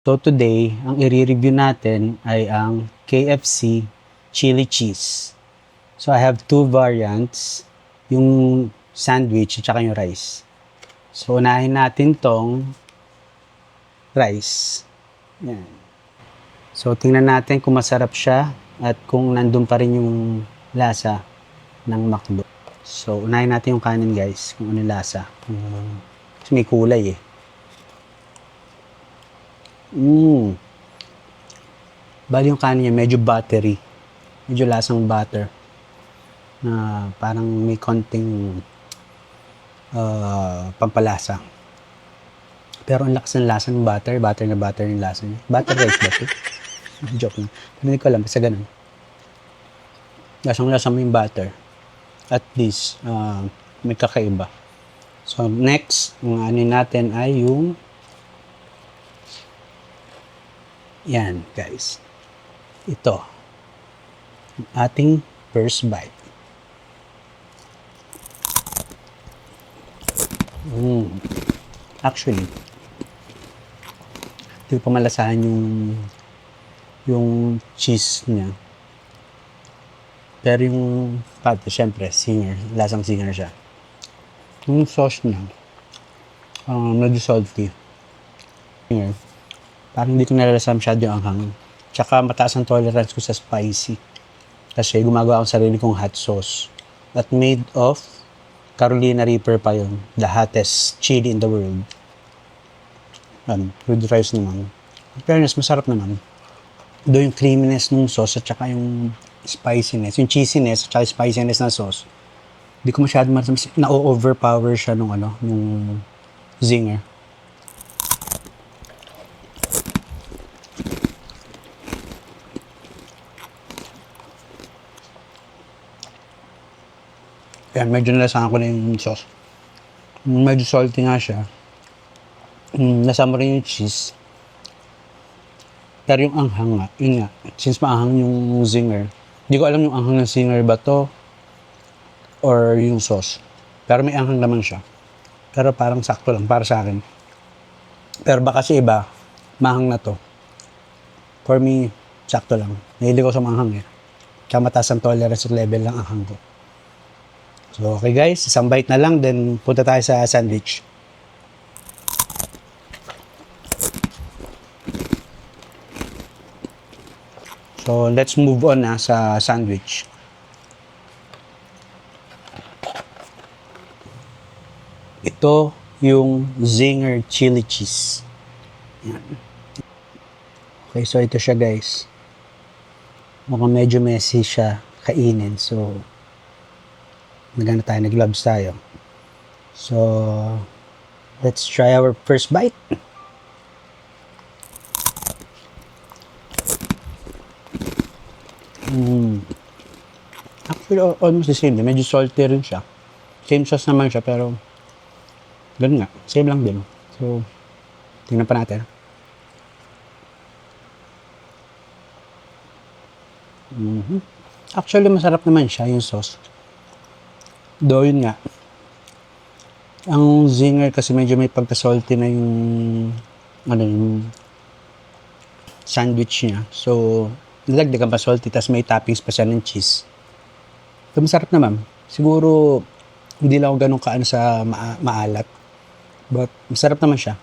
So today, ang i-review natin ay ang KFC chili cheese. So I have two variants, yung sandwich at saka yung rice. So unahin natin tong rice. Yan. So tingnan natin kung masarap siya at kung nandun pa rin yung lasa ng McDo. So unahin natin yung kanin guys, kung ano yung lasa. Kasi may kulay eh. Bali yung kanin niya medyo buttery. Medyo lasang butter. Na parang may konting pampalasa. Pero ang lakas ng lasa ng butter. Butter na butter yung lasa niya. Butter rice ba ito? Joke lang. Pero hindi ko alam. Basta ganun. Lasang lasa mo yung butter. At least, may kakaiba. So next, ang ano natin ay yung yan guys. Ito. Ating first bite. Actually, hindi pa malasahan yung cheese niya. Pero yung pati, syempre, singer. Lasang singer siya. Yung sauce niya, medyo salty. Singer. Parang hindi ko nalalasan masyado yung anghang. Tsaka mataas ang tolerance ko sa spicy. Kasi gumagawa akong sarili kong hot sauce. That made of Carolina Reaper pa yun. The hottest chili in the world. With rice naman. In fairness, masarap naman. Doon yung creaminess ng sauce at tsaka yung spiciness. Yung cheesiness at tsaka yung spiciness ng sauce. Hindi ko masyado na-overpower siya nung zinger. Kaya medyo nalasahan ko na yung sauce. Medyo salty nga siya. Nasama rin yung cheese. Pero yung anghang nga, yun nga. Since maanghang yung zinger, hindi ko alam yung anghang ng zinger ba to or yung sauce. Pero may anghang naman siya. Pero parang sakto lang para sa akin. Pero baka si iba, maanghang na to. For me, sakto lang. Nahilig ko sa maanghang eh. Kaya mataas ang tolerance level ng anghang ko. So, okay guys, isang bite na lang, then punta tayo sa sandwich. So, let's move on sa sandwich. Ito yung Zinger Chili Cheese. Yan. Okay, so ito siya guys. Mukhang medyo messy siya kainin. So, nag-gloves tayo. So, let's try our first bite. Actually, almost the same. Medyo salty rin siya. Same sauce naman siya, pero ganun nga. Same lang din. So, tingnan pa natin. Actually, masarap naman siya, yung sauce. Though yun nga, ang zinger kasi medyo may pagka-salty na yung sandwich niya. So, nilagdagan pa salty, tapos may toppings pa siya ng cheese. So, masarap naman. Siguro, hindi lang ako ganun kaano sa maalat. But, masarap naman siya.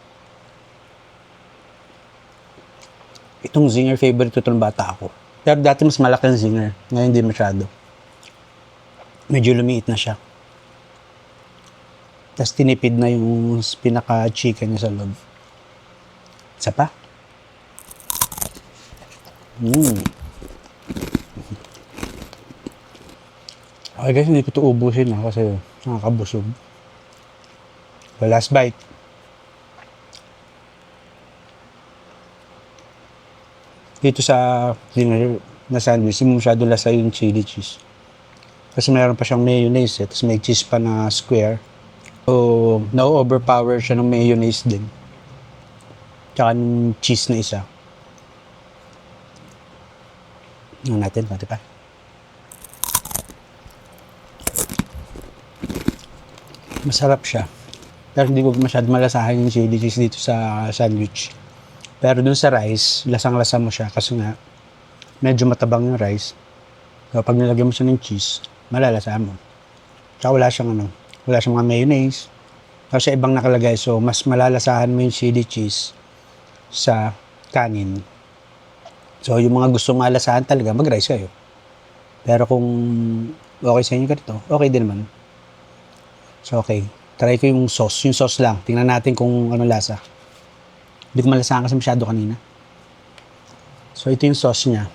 Itong zinger, favorite ko itong bata ako. Pero dati mas malaki ang zinger. Ngayon hindi masyado. Medyo lumiit na siya. Tapos tinipid na yung pinaka-chicken niya sa loob. Isa pa. Okay guys, hindi ko ito ubusin kasi nakakabusog. The last bite. Dito sa na sandwich, hindi masyado lasa yung chili cheese. Kasi meron pa siyang mayonnaise tapos may cheese pa na square. So, na-overpower siya ng mayonnaise din. Tsaka ng cheese na isa. Ano natin, pati pa. Masarap siya. Pero hindi ko masyado malasahan yung chili cheese dito sa sandwich. Pero dun sa rice, lasang-lasa mo siya kasi nga medyo matabang yung rice. Kapag nilagyan mo siya ng cheese, malalasahan mo. Tsaka wala siyang mga mayonnaise. Kasi ibang nakalagay, so mas malalasahan mo yung chili cheese sa kanin. So yung mga gusto malasahan talaga, mag-rice kayo. Pero kung okay sa inyo ganito, okay din naman. So okay, try ko yung sauce. Yung sauce lang, tingnan natin kung ano lasa. Hindi ko malasahan kasi masyado kanina. So ito yung sauce niya.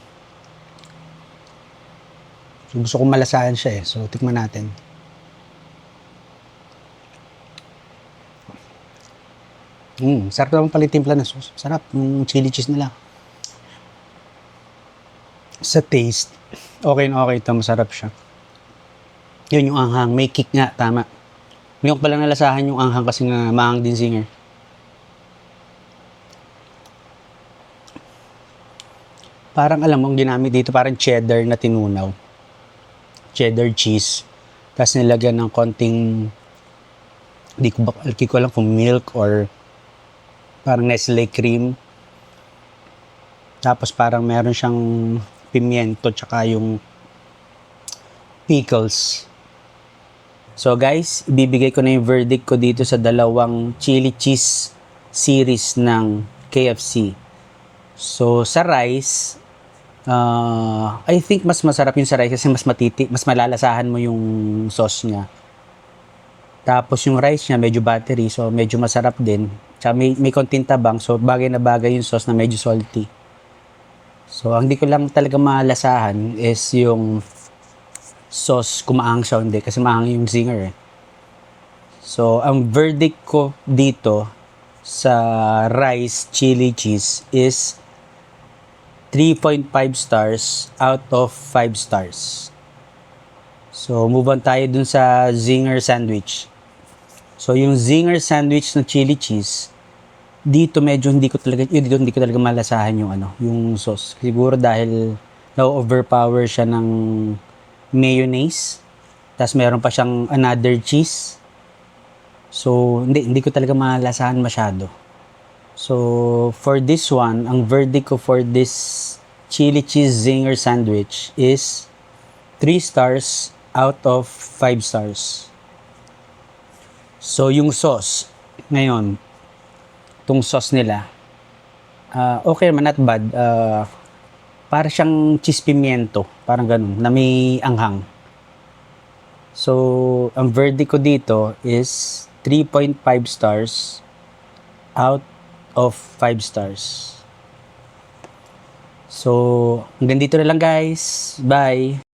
So, gusto kong malasahan siya eh. So tikman natin. Sarap naman pala yung timpla ng sauce. Sarap, yung chili cheese nila. Sa taste, okay na okay ito. Masarap siya. Yun yung anghang. May kick nga, tama. Ngayon ko pala nalasahan yung anghang kasi nga maang din singer. Parang alam mo, ang ginamit dito parang cheddar na tinunaw. Cheddar cheese. Tapos nilagyan ng konting, di ko alam kung milk or parang Nestle cream. Tapos parang meron siyang pimiento tsaka yung pickles. So guys, ibibigay ko na yung verdict ko dito sa dalawang chili cheese series ng KFC. So sa rice, I think mas masarap yung sa rice kasi mas malalasahan mo yung sauce niya. Tapos yung rice niya medyo buttery, so medyo masarap din. Tsaka may konting tabang, so bagay na bagay yung sauce na medyo salty. So ang di ko lang talaga malasahan is yung sauce kung maanghang siya o hindi kasi maanghang yung zinger eh. So ang verdict ko dito sa rice chili cheese is 3.5 stars out of 5 stars. So move on tayo dun sa zinger sandwich. So yung zinger sandwich na chili cheese, dito medyo hindi ko talaga malasahan yung sauce. Siguro dahil na-overpower siya ng mayonnaise. Tapos meron pa siyang another cheese. So hindi ko talaga malasahan masyado. So for this one, ang verdict ko for this chili cheese zinger sandwich is 3 stars out of 5 stars. So yung sauce, ngayon, itong sauce nila, okay naman, not bad. Para siyang cheese pimiento, parang ganun, na may anghang. So, ang verdict ko dito is 3.5 stars out of 5 stars. So, hanggang dito na lang guys. Bye!